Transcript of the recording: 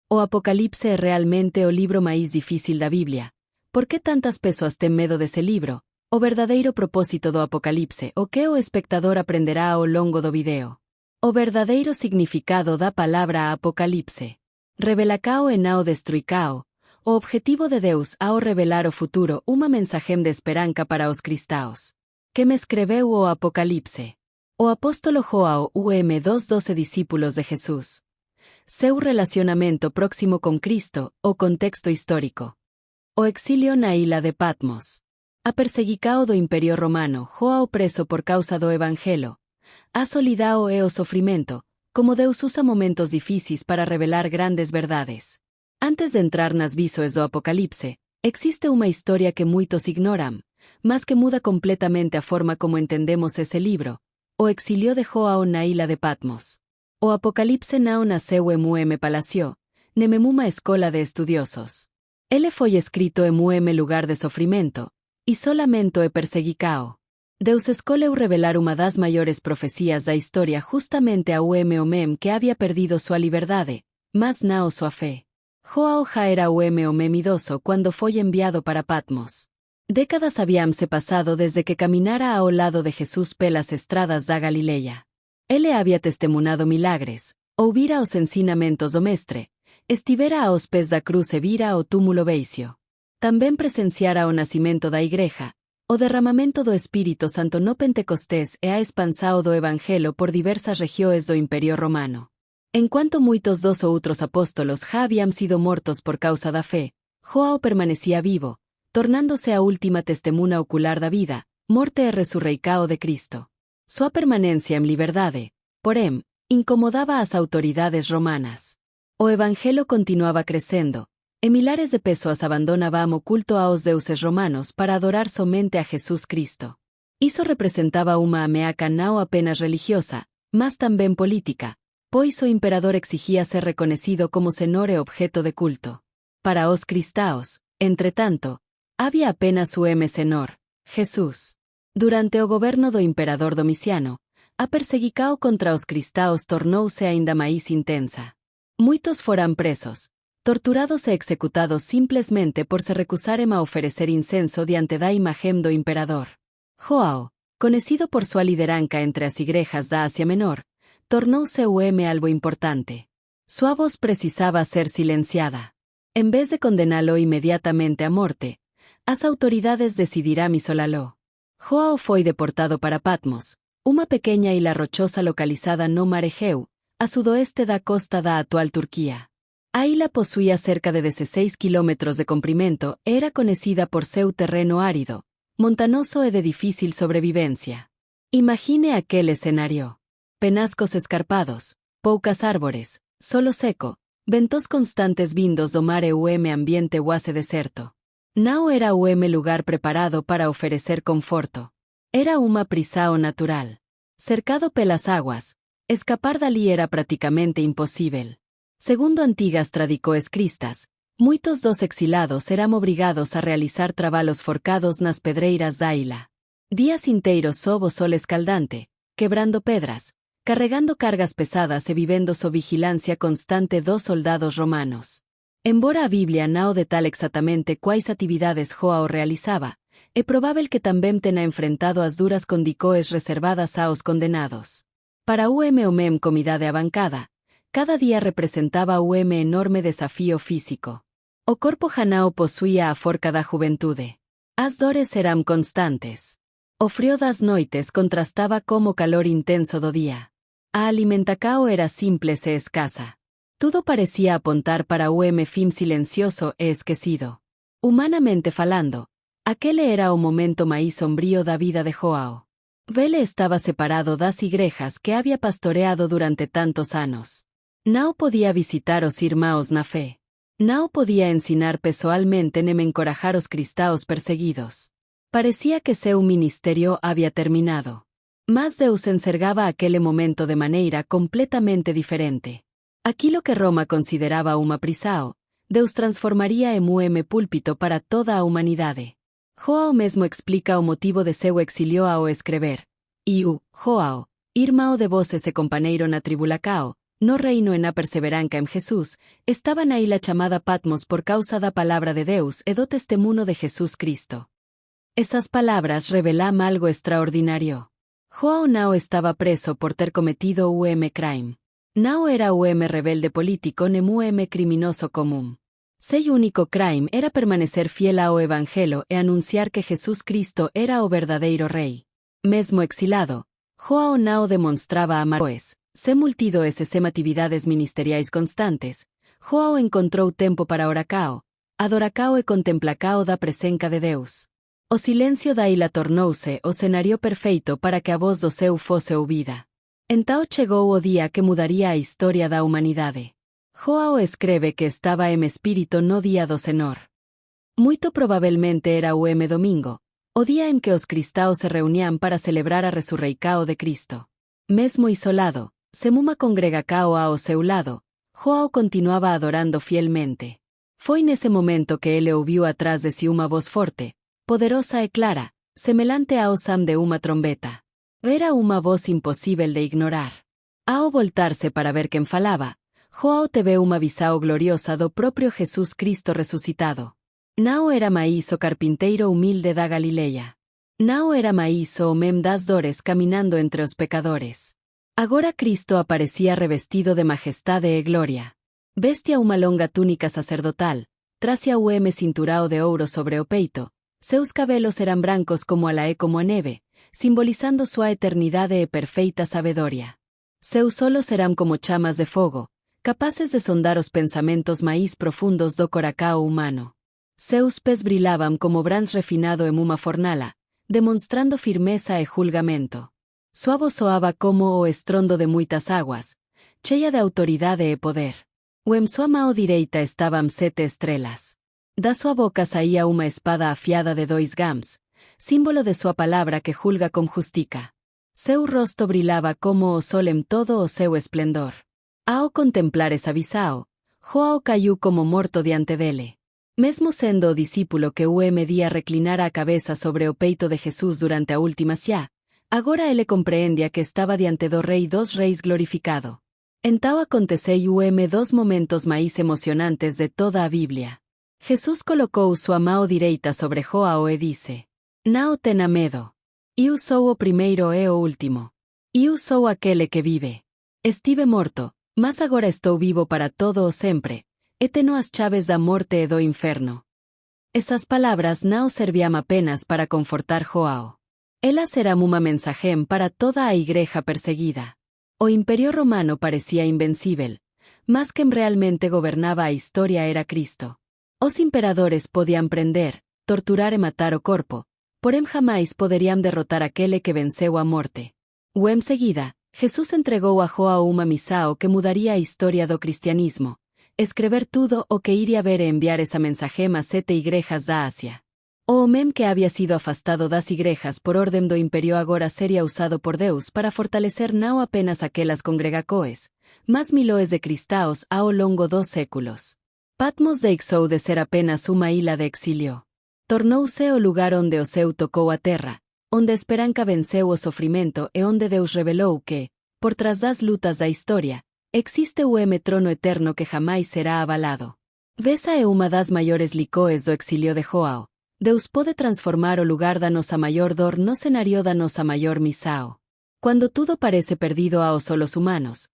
O Apocalipse é realmente o livro mais difícil da Bíblia? Por que tantas pessoas têm medo desse livro? O verdadeiro propósito do Apocalipse, o que o espectador aprenderá ao longo do vídeo. O verdadeiro significado da palavra Apocalipse. Revelacao e nao destruicao. O objetivo de Deus ao revelar o futuro, uma mensagem de esperança para os cristãos. Que me escreveu o Apocalipse. O apóstolo João, dos 12 discípulos de Jesus. Seu relacionamento próximo com Cristo, o contexto histórico. O exílio na ilha de Patmos. A perseguicao do Imperio Romano, João preso por causa do Evangelho. A solidão e o sofrimento, como Deus usa momentos difíceis para revelar grandes verdades. Antes de entrar nas visões do Apocalipse, existe uma história que muitos ignoram, mas que muda completamente a forma como entendemos esse livro. O exílio de João na ilha de Patmos. O Apocalipse não nasceu em Palacio, nem em uma escola de estudiosos. Ele foi escrito em lugar de sofrimento, isolamento e perseguicao. Deus escolheu revelar uma das maiores profecias da história justamente ao homem que havia perdido sua liberdade, mas não sua fé. João já era o homem idoso quando foi enviado para Patmos. Décadas haviam se passado desde que caminara ao lado de Jesus pelas estradas da Galileia. Ele havia testemunhado milagres, ouvira os ensinamentos do Mestre, estivera aos pés da cruz e vira o túmulo vazio. Também presenciara o nascimento da Igreja, o derramamento do Espírito Santo no Pentecostés e a expansão do Evangelho por diversas regiões do Império Romano. Enquanto muitos dos outros apóstolos já haviam sido mortos por causa da fé, João permanecia vivo, tornándose a última testemunha ocular da vida, morte e ressurreição de Cristo. Sua permanência em liberdade, porém, incomodava as autoridades romanas. O Evangelho continuava crescendo, e milhares de pessoas abandonavam o culto aos deuses romanos para adorar somente a Jesus Cristo. Isso representava uma ameaça não apenas religiosa, mas também política, pois o imperador exigia ser reconhecido como senhor e objeto de culto. Para os cristãos, entretanto, havia apenas o senhor, Jesus. Durante o governo do imperador Domiciano, a perseguição contra os cristãos tornou-se ainda mais intensa. Muitos foram presos, torturados e executados simplesmente por se recusarem a oferecer incenso diante da imagem do imperador. João, conhecido por sua liderança entre as igrejas da Ásia Menor, tornou-se algo importante. Sua voz precisava ser silenciada. Em vez de condená-lo imediatamente à morte, as autoridades decidiram isolá-lo. João foi deportado para Patmos, uma pequena ilha rochosa localizada no Mar Egeu, a sudoeste da costa da atual Turquia. A ilha possuía cerca de 16 quilômetros de comprimento e era conhecida por seu terreno árido, montanoso e de difícil sobrevivência. Imagine aquele cenário. Penascos escarpados, poucas árvores, solo seco, ventos constantes vindos do mar e ambiente quase deserto. Não era o lugar preparado para oferecer conforto. Era uma prisão natural. Cercado pelas águas, escapar dali era praticamente impossível. Segundo antigas tradições cristãs, muitos dos exilados eram obrigados a realizar trabalhos forcados nas pedreiras da ilha. Dias inteiros sob o sol escaldante, quebrando pedras, carregando cargas pesadas e vivendo sob vigilância constante dos soldados romanos. Embora a Bíblia não detalhe exatamente quais atividades João realizava, é provável que também tenha enfrentado as duras condições reservadas aos condenados. Para o homem com idade avançada, cada dia representava um enorme desafio físico. O corpo já não possuía a força da juventude. As dores eram constantes. O frio das noites contrastava com o calor intenso do dia. A alimentação era simples e escassa. Tudo parecia apontar para o fim silencioso e esquecido. Humanamente falando, aquele era o momento mais sombrio da vida de João. Ele estava separado das igrejas que havia pastoreado durante tantos anos. Não podia visitar os irmãos na fé. Não podia ensinar pessoalmente nem encorajar os cristãos perseguidos. Parecia que seu ministério havia terminado. Mas Deus enxergava aquele momento de maneira completamente diferente. Aquilo que Roma considerava uma prisão, Deus transformaria em púlpito para toda a humanidade. João mesmo explica o motivo de seu exílio ao escrever: "E João, irmão de voces e companheiro na tribulação, no reino en a perseveranca en Jesús, estaban ahí la chamada Patmos por causa da palabra de Deus e do testemunho de Jesús Cristo. Esas palabras revelam algo extraordinario. João Nao estaba preso por ter cometido crime. Nao era rebelde político nem criminoso común. Seu único crime era permanecer fiel ao Evangelho e anunciar que Jesús Cristo era o verdadeiro rei. Mesmo exilado, João Nao demonstraba amar pois, se multido esas atividades ministeriais constantes, João encontrou tempo para oracao, adoracao e contemplacao da presença de Deus. O silencio da ila tornouse o cenario perfeito para que a voz do seu fosse ouvida. Então chegou o dia que mudaria a historia da humanidade. João escreve que estaba espírito no dia do Senhor. Muito provavelmente era o domingo, o dia em que os cristãos se reuniam para celebrar a resurreição de Cristo. Mesmo isolado, se uma congregacao ao seu lado, João continuava adorando fielmente. Foi nesse momento que ele ouviu atrás de si uma voz forte, poderosa e clara, semelhante ao som de uma trombeta. Era uma voz impossível de ignorar. Ao voltar-se para ver quem falava, João teve uma visão gloriosa do próprio Jesus Cristo ressuscitado. Não era mais o carpinteiro humilde da Galileia. Não era mais o homem das dores caminando entre os pecadores. Agora Cristo aparecia revestido de majestade e glória. Vestia uma longa túnica sacerdotal, trazia o cinturao de ouro sobre o peito. Seus cabelos eran brancos como a la e como a neve, simbolizando sua eternidade e perfeita sabedoria. Seus olhos eran como chamas de fogo, capazes de sondar os pensamentos mais profundos do coração humano. Seus pés brillavam como bronze refinado en uma fornala, demonstrando firmeza e julgamento. Sua voz soava como o estrondo de muitas águas, cheia de autoridade e poder. En sua mão direita estavam 7 estrelas. Da sua boca saía uma espada afiada de 2 gams, símbolo de sua palavra que julga com justiça. Seu rosto brilhava como o sol em todo o seu esplendor. Ao contemplar essa visão, João caiu como morto diante dele. Mesmo sendo o discípulo que o media reclinara a cabeça sobre o peito de Jesus durante a última ceia, agora ele compreendia que estava diante do Rei dos Reis glorificado. Então aconteceu dos momentos mais emocionantes de toda a Bíblia. Jesus colocou sua mão direita sobre João e disse: Não tenha medo. Eu sou o primeiro e o último. Eu sou aquele que vive. Estive morto, mas agora estou vivo para todo o sempre, e tenho as chaves da morte e do inferno. Essas palavras não serviam apenas para confortar João. Elas eram uma mensagem para toda a igreja perseguida. O Imperio Romano parecia invencível, mas quem realmente governava a história era Cristo. Os imperadores podiam prender, torturar e matar o corpo, porém jamais poderiam derrotar aquele que venceu a morte. Em seguida, Jesus entregou a João uma missão que mudaria a história do cristianismo: escrever tudo o que iria ver e enviar essa mensagem a 7 igrejas da Ásia. O homem que havia sido afastado das igrejas por ordem do Imperio agora seria usado por Deus para fortalecer não apenas aquelas congregações, mas milhões de cristãos ao longo dos séculos. Patmos deixou de ser apenas uma ilha de exílio. Tornou-se o lugar onde o céu tocou a terra, onde a esperança venceu o sofrimento e onde Deus revelou que, por trás das lutas da história, existe o trono eterno que jamais será abalado. Essa é uma das maiores lições do exílio de João. Deus pode transformar o lugar da nossa maior dor no cenário da nossa maior missão. Quando tudo parece perdido aos olhos humanos,